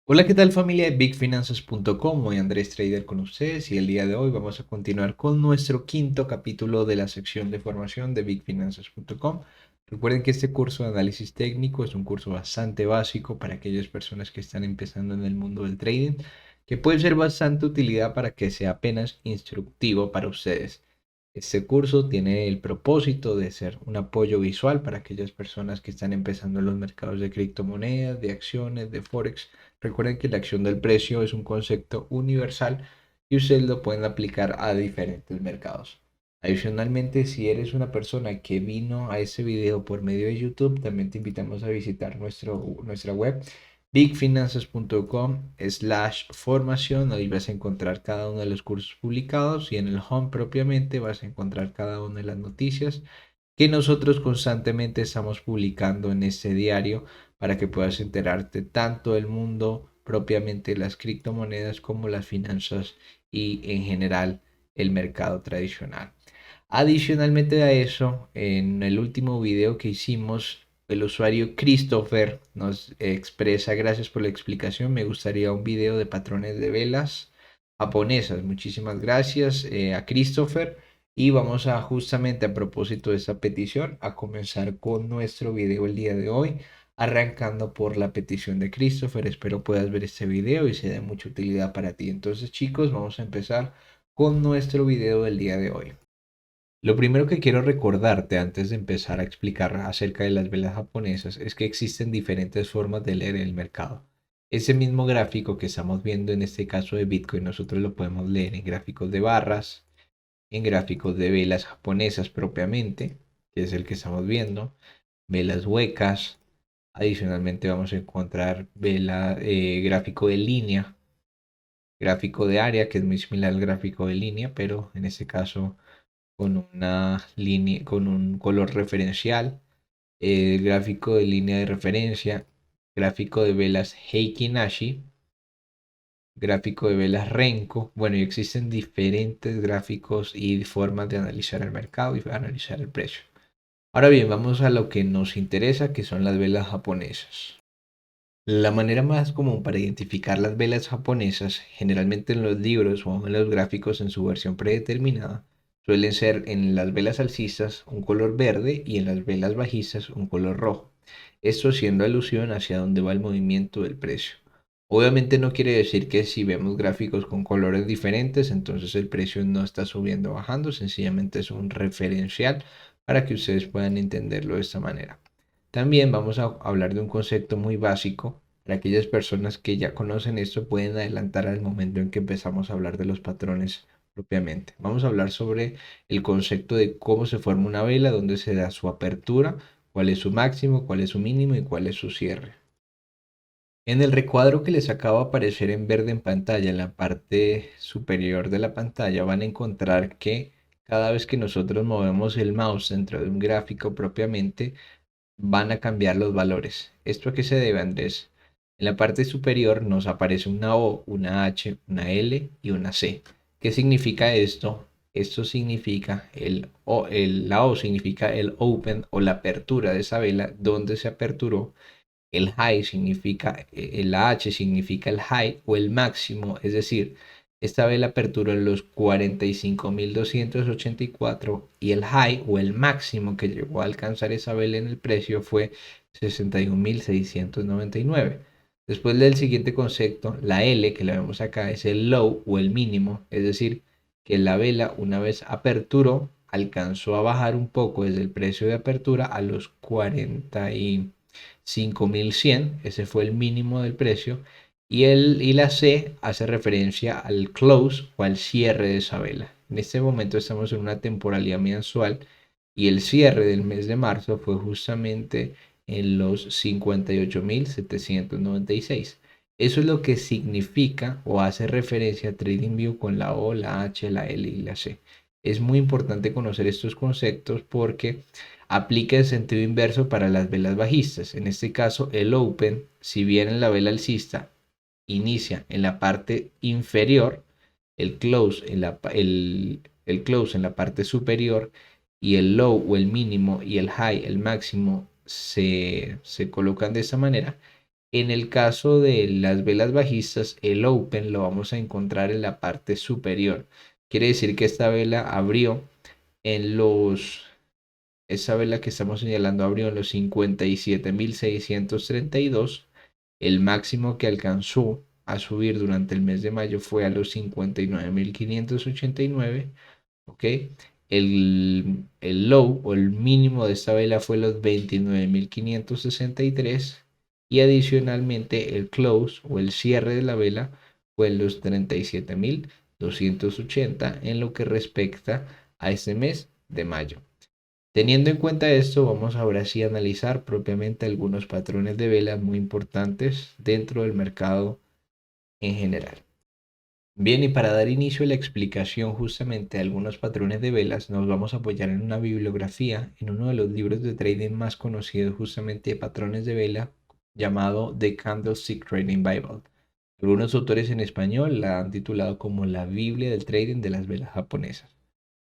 Hola, ¿qué tal familia de BigFinances.com? Hoy Andrés Trader con ustedes y el día de hoy vamos a continuar con nuestro quinto capítulo de la sección de formación de BigFinances.com. Recuerden que este curso de análisis técnico es un curso bastante básico para aquellas personas que están empezando en el mundo del trading, que puede ser bastante utilidad para que sea apenas instructivo para ustedes. Este curso tiene el propósito de ser un apoyo visual para aquellas personas que están empezando en los mercados de criptomonedas, de acciones, de forex. Recuerden que la acción del precio es un concepto universal y ustedes lo pueden aplicar a diferentes mercados. Adicionalmente, si eres una persona que vino a este video por medio de YouTube, también te invitamos a visitar nuestra web bigfinances.com/formación. Ahí vas a encontrar cada uno de los cursos publicados y en el home propiamente vas a encontrar cada una de las noticias que nosotros constantemente estamos publicando en este diario para que puedas enterarte tanto del mundo propiamente de las criptomonedas como las finanzas y en general el mercado tradicional. Adicionalmente a eso, en el último video que hicimos, el usuario Christopher nos expresa: gracias por la explicación, me gustaría un video de patrones de velas japonesas. Muchísimas gracias a Christopher. Y vamos a, justamente a propósito de esta petición, a comenzar con nuestro video el día de hoy, arrancando por la petición de Christopher. Espero puedas ver este video y sea de mucha utilidad para ti. Entonces, chicos, vamos a empezar con nuestro video del día de hoy. Lo primero que quiero recordarte antes de empezar a explicar acerca de las velas japonesas es que existen diferentes formas de leer el mercado. Ese mismo gráfico que estamos viendo en este caso de Bitcoin, nosotros lo podemos leer en gráficos de barras, en gráficos de velas japonesas propiamente, que es el que estamos viendo, velas huecas. Adicionalmente vamos a encontrar gráfico de línea, gráfico de área, que es muy similar al gráfico de línea, pero en este caso con una línea, con un color referencial, gráfico de línea de referencia, gráfico de velas Heikin Nashi, gráfico de velas Renko. Bueno, y existen diferentes gráficos y formas de analizar el mercado y analizar el precio. Ahora bien, vamos a lo que nos interesa, que son las velas japonesas. La manera más común para identificar las velas japonesas, generalmente en los libros o en los gráficos en su versión predeterminada, suelen ser en las velas alcistas un color verde y en las velas bajistas un color rojo. Esto haciendo alusión hacia dónde va el movimiento del precio. Obviamente no quiere decir que si vemos gráficos con colores diferentes, entonces el precio no está subiendo o bajando, sencillamente es un referencial para que ustedes puedan entenderlo de esta manera. También vamos a hablar de un concepto muy básico. Para aquellas personas que ya conocen esto, pueden adelantar al momento en que empezamos a hablar de los patrones propiamente. Vamos a hablar sobre el concepto de cómo se forma una vela, dónde se da su apertura, cuál es su máximo, cuál es su mínimo y cuál es su cierre. En el recuadro que les acaba de aparecer en verde en pantalla, en la parte superior de la pantalla, van a encontrar que cada vez que nosotros movemos el mouse dentro de un gráfico propiamente, van a cambiar los valores. ¿Esto a qué se debe, Andrés? En la parte superior nos aparece una O, una H, una L y una C. ¿Qué significa esto? Esto significa la O significa el open o la apertura de esa vela, donde se aperturó. El high significa, la H significa el high o el máximo, es decir, esta vela aperturó en los 45.284 y el high o el máximo que llegó a alcanzar esa vela en el precio fue 61.699. Después del siguiente concepto, la L que la vemos acá es el low o el mínimo, es decir, que la vela una vez aperturó alcanzó a bajar un poco desde el precio de apertura a los 45.100, ese fue el mínimo del precio, y la C hace referencia al close o al cierre de esa vela. En este momento estamos en una temporalidad mensual y el cierre del mes de marzo fue justamente en los 58.796. Eso es lo que significa o hace referencia a TradingView con la O, la H, la L y la C. Es muy importante conocer estos conceptos porque aplica el sentido inverso para las velas bajistas. En este caso, el open, si bien en la vela alcista inicia en la parte inferior, el close el close en la parte superior y el low o el mínimo y el high, el máximo, se colocan de esta manera. En el caso de las velas bajistas, el open lo vamos a encontrar en la parte superior. Quiere decir que esta vela abrió en los, esa vela que estamos señalando abrió en los 57.632. El máximo que alcanzó a subir durante el mes de mayo fue a los 59.589. ¿Ok? El low o el mínimo de esta vela fue los 29.563 y adicionalmente el close o el cierre de la vela fue en los 37.280 en lo que respecta a este mes de mayo. Teniendo en cuenta esto, vamos ahora sí a analizar propiamente algunos patrones de velas muy importantes dentro del mercado en general. Bien, y para dar inicio a la explicación justamente de algunos patrones de velas, nos vamos a apoyar en una bibliografía, en uno de los libros de trading más conocidos justamente de patrones de vela, llamado The Candlestick Trading Bible. Algunos autores en español la han titulado como la Biblia del trading de las velas japonesas.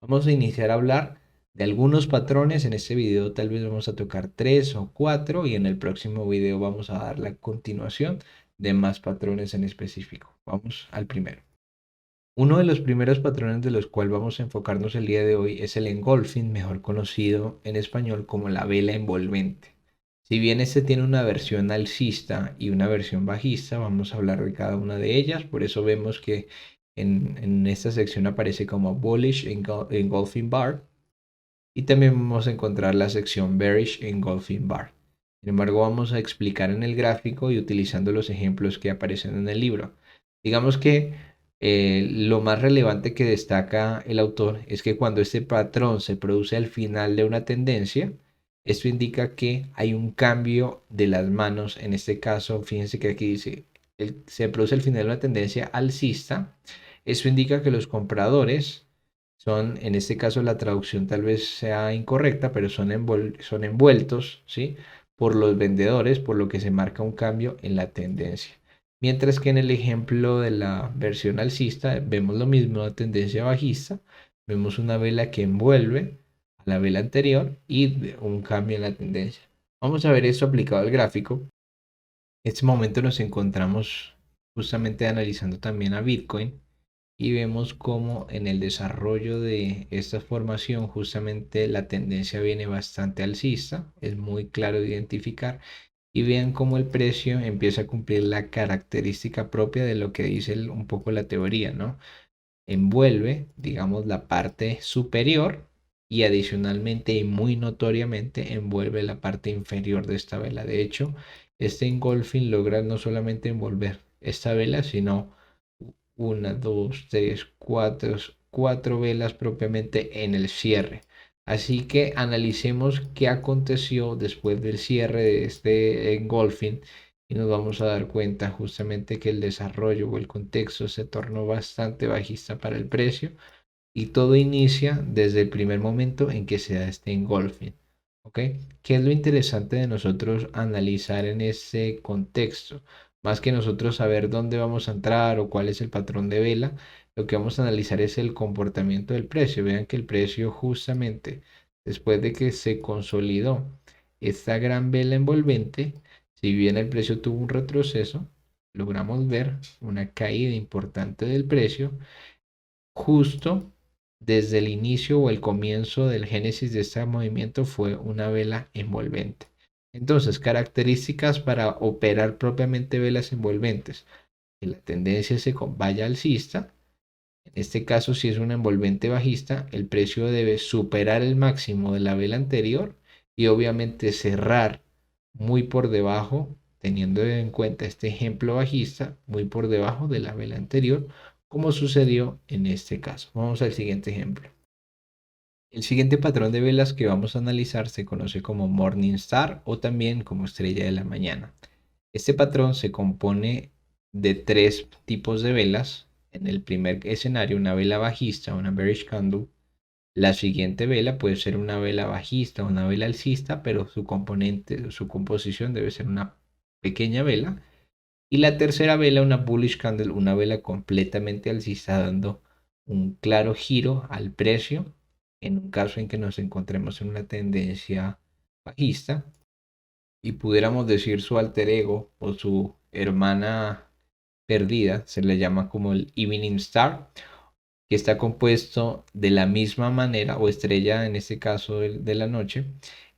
Vamos a iniciar a hablar de algunos patrones. En este video tal vez vamos a tocar 3 o 4 y en el próximo video vamos a dar la continuación de más patrones en específico. Vamos al primero. Uno de los primeros patrones de los cuales vamos a enfocarnos el día de hoy es el engulfing, mejor conocido en español como la vela envolvente. Si bien este tiene una versión alcista y una versión bajista, vamos a hablar de cada una de ellas. Por eso vemos que en esta sección aparece como bullish engulfing bar y también vamos a encontrar la sección bearish engulfing bar. Sin embargo, vamos a explicar en el gráfico y utilizando los ejemplos que aparecen en el libro. Digamos que lo más relevante que destaca el autor es que cuando este patrón se produce al final de una tendencia, esto indica que hay un cambio de las manos. En este caso, fíjense que aquí dice, se produce al final de una tendencia alcista. Eso indica que los compradores son, en este caso la traducción tal vez sea incorrecta, pero son envueltos, ¿sí? Por los vendedores, por lo que se marca un cambio en la tendencia. Mientras que en el ejemplo de la versión alcista vemos lo mismo, una tendencia bajista, vemos una vela que envuelve a la vela anterior y un cambio en la tendencia. Vamos a ver esto aplicado al gráfico. En este momento nos encontramos justamente analizando también a Bitcoin y vemos cómo en el desarrollo de esta formación justamente la tendencia viene bastante alcista, es muy claro de identificar y vean cómo el precio empieza a cumplir la característica propia de lo que dice un poco la teoría, ¿no? Envuelve, digamos, la parte superior y adicionalmente y muy notoriamente envuelve la parte inferior de esta vela. De hecho, este engulfing logra no solamente envolver esta vela, sino una, dos, tres, cuatro velas propiamente en el cierre. Así que analicemos qué aconteció después del cierre de este engulfing y nos vamos a dar cuenta justamente que el desarrollo o el contexto se tornó bastante bajista para el precio y todo inicia desde el primer momento en que se da este engulfing. ¿Ok? ¿Qué es lo interesante de nosotros analizar en ese contexto? Más que nosotros saber dónde vamos a entrar o cuál es el patrón de vela, lo que vamos a analizar es el comportamiento del precio. Vean que el precio justamente después de que se consolidó esta gran vela envolvente, si bien el precio tuvo un retroceso, logramos ver una caída importante del precio justo desde el inicio o el comienzo del génesis de este movimiento fue una vela envolvente. Entonces, características para operar propiamente velas envolventes. Que la tendencia se vaya alcista. En este caso, si es una envolvente bajista, el precio debe superar el máximo de la vela anterior y obviamente cerrar muy por debajo, teniendo en cuenta este ejemplo bajista, muy por debajo de la vela anterior, como sucedió en este caso. Vamos al siguiente ejemplo. El siguiente patrón de velas que vamos a analizar se conoce como Morning Star o también como estrella de la mañana. Este patrón se compone de tres tipos de velas. En el primer escenario, una vela bajista, una bearish candle. La siguiente vela puede ser una vela bajista o una vela alcista, pero su componente, su composición debe ser una pequeña vela. Y la tercera vela, una bullish candle, una vela completamente alcista, dando un claro giro al precio en un caso en que nos encontremos en una tendencia bajista. y pudiéramos decir su alter ego o su hermana perdida, se le llama como el Evening Star, que está compuesto de la misma manera, o estrella en este caso de la noche,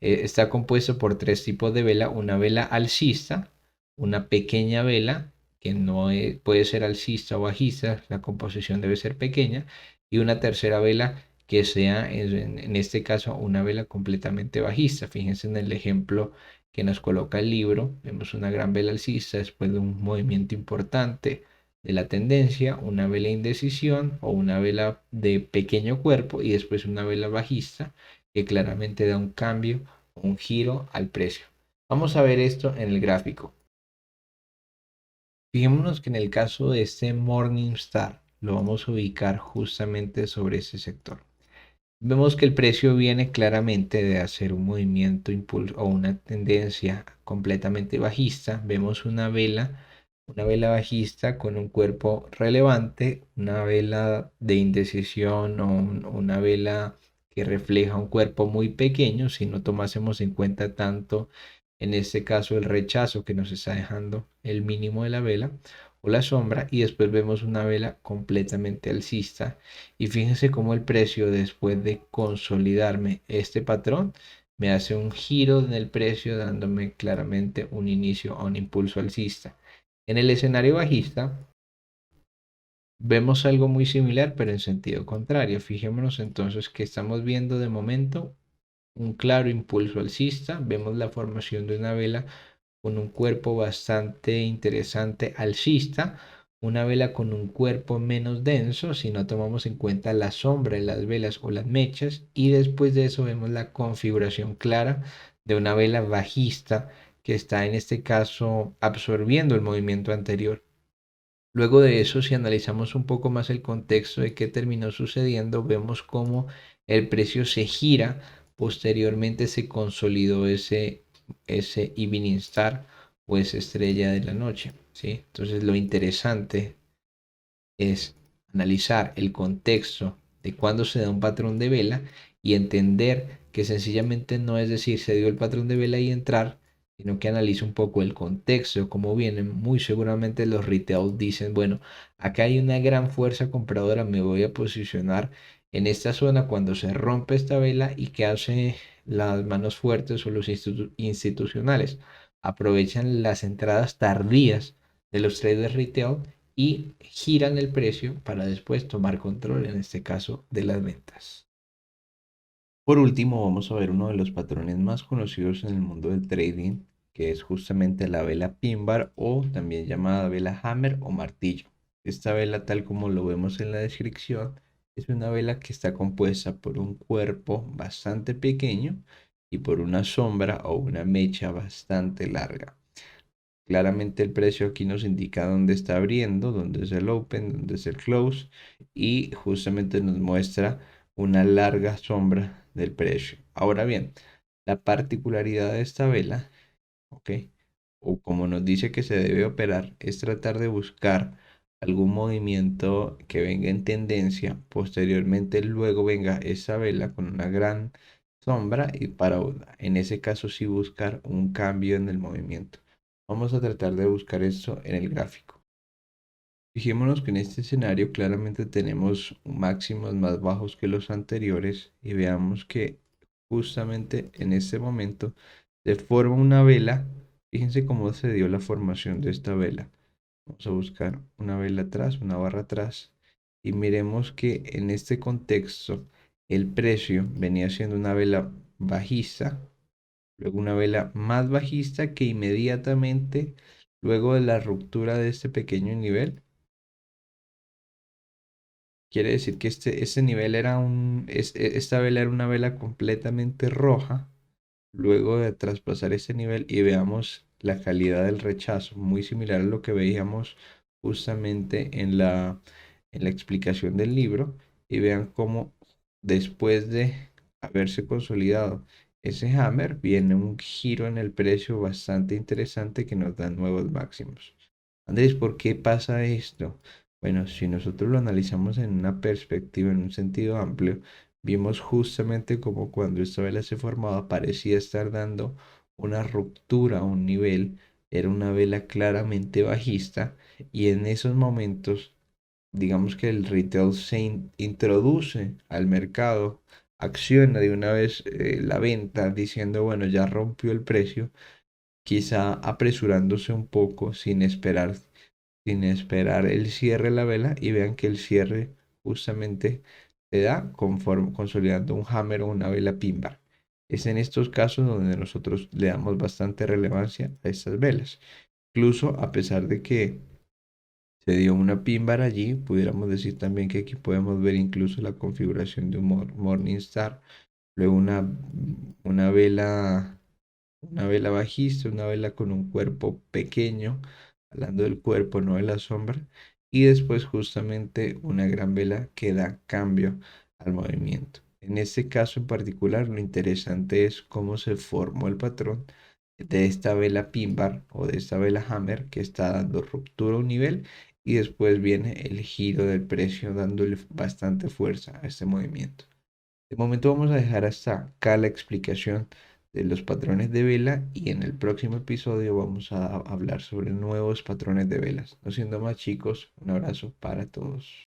está compuesto por tres tipos de vela: una vela alcista, una pequeña vela que no puede ser alcista o bajista, la composición debe ser pequeña, y una tercera vela que sea en este caso una vela completamente bajista. Fíjense en el ejemplo que nos coloca el libro: vemos una gran vela alcista después de un movimiento importante de la tendencia, una vela indecisión o una vela de pequeño cuerpo, y después una vela bajista que claramente da un cambio, un giro al precio. Vamos a ver esto en el gráfico. Fijémonos que en el caso de este Morningstar lo vamos a ubicar justamente sobre ese sector. Vemos que el precio viene claramente de hacer un movimiento impulso o una tendencia completamente bajista. Vemos una vela bajista con un cuerpo relevante, una vela de indecisión o una vela que refleja un cuerpo muy pequeño si no tomásemos en cuenta tanto en este caso el rechazo que nos está dejando el mínimo de la vela o la sombra, y después vemos una vela completamente alcista. Y fíjense cómo el precio, después de consolidarme este patrón, me hace un giro en el precio dándome claramente un inicio a un impulso alcista. En el escenario bajista vemos algo muy similar pero en sentido contrario. Fijémonos entonces que estamos viendo de momento un claro impulso alcista. Vemos la formación de una vela con un cuerpo bastante interesante alcista, una vela con un cuerpo menos denso si no tomamos en cuenta la sombra de las velas o las mechas, y después de eso vemos la configuración clara de una vela bajista que está en este caso absorbiendo el movimiento anterior. Luego de eso, si analizamos un poco más el contexto de qué terminó sucediendo, vemos cómo el precio se gira. Posteriormente se consolidó ese Evening Star o esa estrella de la noche, ¿sí? Entonces lo interesante es analizar el contexto de cuándo se da un patrón de vela y entender que sencillamente no es decir se dio el patrón de vela y entrar, sino que analiza un poco el contexto, cómo vienen. Muy seguramente los retail dicen, bueno, acá hay una gran fuerza compradora, me voy a posicionar en esta zona cuando se rompe esta vela. ¿Y qué hace las manos fuertes o los institucionales? Aprovechan las entradas tardías de los traders retail y giran el precio para después tomar control, en este caso, de las ventas. Por último, vamos a ver uno de los patrones más conocidos en el mundo del trading, que es justamente la vela pin bar, o también llamada vela hammer o martillo. Esta vela, tal como lo vemos en la descripción, es una vela que está compuesta por un cuerpo bastante pequeño y por una sombra o una mecha bastante larga. Claramente el precio aquí nos indica dónde está abriendo, dónde es el open, dónde es el close, y justamente nos muestra una larga sombra del precio. Ahora bien, la particularidad de esta vela, ¿ok? O como nos dice que se debe operar, es tratar de buscar algún movimiento que venga en tendencia. Posteriormente luego venga esa vela con una gran sombra, y para en ese caso sí buscar un cambio en el movimiento. Vamos a tratar de buscar esto en el gráfico. Fijémonos que en este escenario claramente tenemos máximos más bajos que los anteriores, y veamos que justamente en este momento se forma una vela. Fíjense cómo se dio la formación de esta vela. Vamos a buscar una vela atrás, una barra atrás, y miremos que en este contexto el precio venía siendo una vela bajista, luego una vela más bajista que inmediatamente luego de la ruptura de este pequeño nivel. Quiere decir que este nivel era esta vela era una vela completamente roja luego de traspasar este nivel, y veamos la calidad del rechazo, muy similar a lo que veíamos justamente en la explicación del libro. Y vean cómo después de haberse consolidado ese hammer, viene un giro en el precio bastante interesante que nos da nuevos máximos. Andrés, ¿por qué pasa esto? Bueno, si nosotros lo analizamos en una perspectiva, en un sentido amplio, vimos justamente como cuando esta vela se formaba parecía estar dando una ruptura a un nivel, era una vela claramente bajista y en esos momentos, digamos que el retail se introduce al mercado, acciona de una vez la venta diciendo, bueno, ya rompió el precio, quizá apresurándose un poco sin esperar el cierre de la vela y vean que el cierre justamente se da consolidando un hammer o una vela pin bar. Es en estos casos donde nosotros le damos bastante relevancia a estas velas. Incluso a pesar de que se dio una pin bar allí, pudiéramos decir también que aquí podemos ver incluso la configuración de un Morningstar, luego una vela una vela bajista, una vela con un cuerpo pequeño, hablando del cuerpo, no de la sombra, y después justamente una gran vela que da cambio al movimiento. En este caso en particular, lo interesante es cómo se formó el patrón de esta vela pin bar o de esta vela hammer que está dando ruptura a un nivel y después viene el giro del precio dándole bastante fuerza a este movimiento. De momento vamos a dejar hasta acá la explicación de los patrones de vela y en el próximo episodio vamos a hablar sobre nuevos patrones de velas. No siendo más chicos, un abrazo para todos.